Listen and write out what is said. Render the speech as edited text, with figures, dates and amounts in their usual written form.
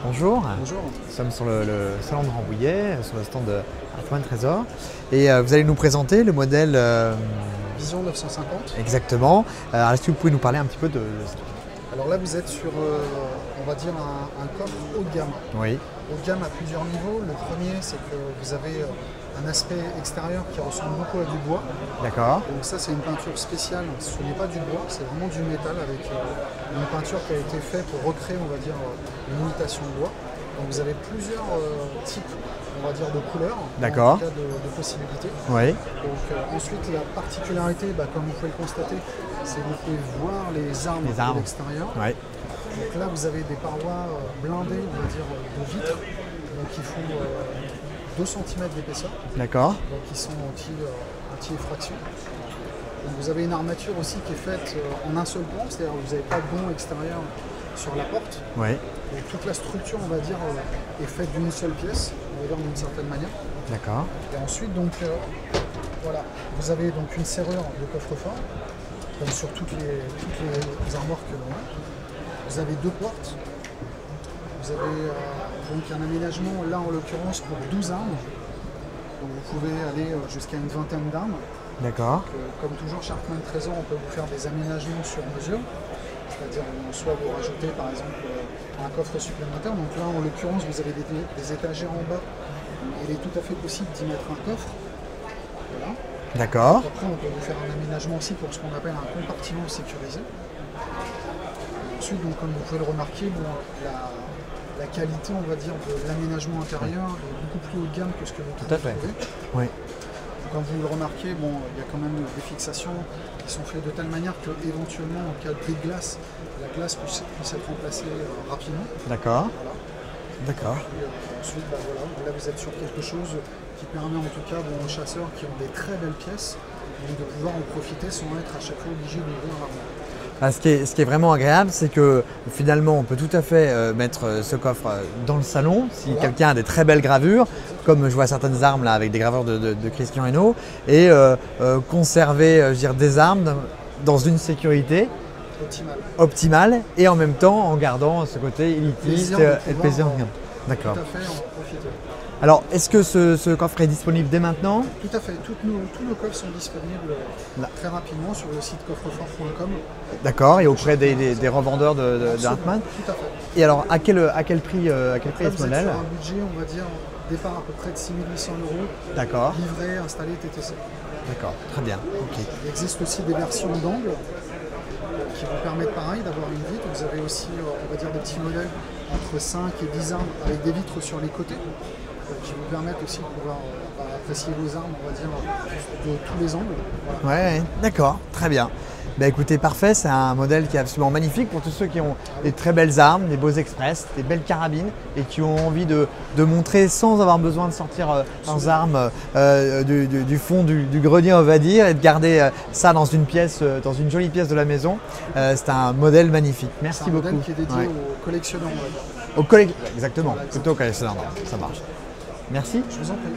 Bonjour. Bonjour. Nous sommes sur le salon de Rambouillet, sur le stand de Hartmann Trésor. Et vous allez nous présenter le modèle… Vision 950. Exactement. Alors, est-ce que vous pouvez nous parler un petit peu de ce… Alors là, vous êtes sur, on va dire, un coffre haut de gamme. Oui. Haut de gamme à plusieurs niveaux. Le premier, c'est que vous avez un aspect extérieur qui ressemble beaucoup à du bois. D'accord. Donc ça, c'est une peinture spéciale. Ce n'est pas du bois, c'est vraiment du métal avec une peinture qui a été faite pour recréer, on va dire, une imitation de bois. Donc vous avez plusieurs types, on va dire, de couleurs, D'accord. en tout cas de possibilités. Oui. Donc ensuite, la particularité, comme vous pouvez le constater, c'est que vous pouvez voir les armes de l'extérieur. Oui. Donc là, vous avez des parois blindées, on va dire, de vitres, donc qui font 2 cm d'épaisseur. D'accord. Donc qui sont anti-effraction. Donc vous avez une armature aussi qui est faite en un seul plan, c'est-à-dire que vous n'avez pas de gond extérieur sur la porte. Oui. Donc toute la structure, on va dire, est faite d'une seule pièce, on va dire d'une certaine manière. D'accord. Et ensuite, donc, voilà, vous avez donc une serrure de coffre-fort, comme sur toutes les armoires que l'on a. Vous avez 2 portes. Vous avez donc un aménagement, là en l'occurrence, pour 12 armes. Donc vous pouvez aller jusqu'à une vingtaine d'armes. D'accord. Comme toujours chez Hartmann Trésor, on peut vous faire des aménagements sur mesure. C'est-à-dire, soit vous rajoutez par exemple un coffre supplémentaire. Donc là, en l'occurrence, vous avez des étagères en bas. Il est tout à fait possible d'y mettre un coffre. Voilà. D'accord. Après, on peut vous faire un aménagement aussi pour ce qu'on appelle un compartiment sécurisé. Ensuite, donc, comme vous pouvez le remarquer, la qualité, on va dire, de l'aménagement intérieur est beaucoup plus haut de gamme que ce que vous pouvez trouver. Oui. Comme vous le remarquez, il y a quand même des fixations qui sont faites de telle manière que, éventuellement, en cas de bris de glace, la glace puisse être remplacée rapidement. D'accord. Voilà. D'accord. Ensuite, voilà, là vous êtes sur quelque chose qui permet en tout cas aux chasseurs qui ont des très belles pièces de pouvoir en profiter sans être à chaque fois obligé d'ouvrir l'armoire. Ce qui est vraiment agréable, c'est que finalement on peut tout à fait mettre ce coffre dans le salon si quelqu'un a des très belles gravures, comme je vois certaines armes là avec des gravures de Christian Hainaut, et conserver je veux dire, des armes dans une sécurité optimale et en même temps en gardant ce côté élitiste et le plaisir. D'accord. Tout à fait, en profiter. Alors, est-ce que ce coffre est disponible dès maintenant? Tout à fait. Tous nos coffres sont disponibles très rapidement sur le site coffrefort.com. D'accord, et auprès des revendeurs de Hartmann. Tout à fait. Et alors, à quel prix est ce modèle? Sur un budget, on va dire, départ à peu près de 6 800 €. D'accord. Livré, installé, TTC. D'accord, très bien. Okay. Il existe aussi des versions d'angle qui vous permettent pareil d'avoir une vitre. Vous avez aussi, on va dire, des petits modèles entre 5 et 10 armes avec des vitres sur les côtés qui vous permettent aussi de pouvoir apprécier vos armes, on va dire, de tous les angles. Voilà. Ouais, d'accord, très bien. Bah écoutez, parfait, c'est un modèle qui est absolument magnifique pour tous ceux qui ont des très belles armes, des beaux express, des belles carabines et qui ont envie de montrer sans avoir besoin de sortir leurs armes du fond du grenier, on va dire, et de garder ça dans une pièce, dans une jolie pièce de la maison. C'est un modèle magnifique. Merci beaucoup. C'est un modèle qui est dédié aux collectionneurs, on va dire. Exactement, plutôt aux collectionneurs, ça marche. Merci. Je vous en prie.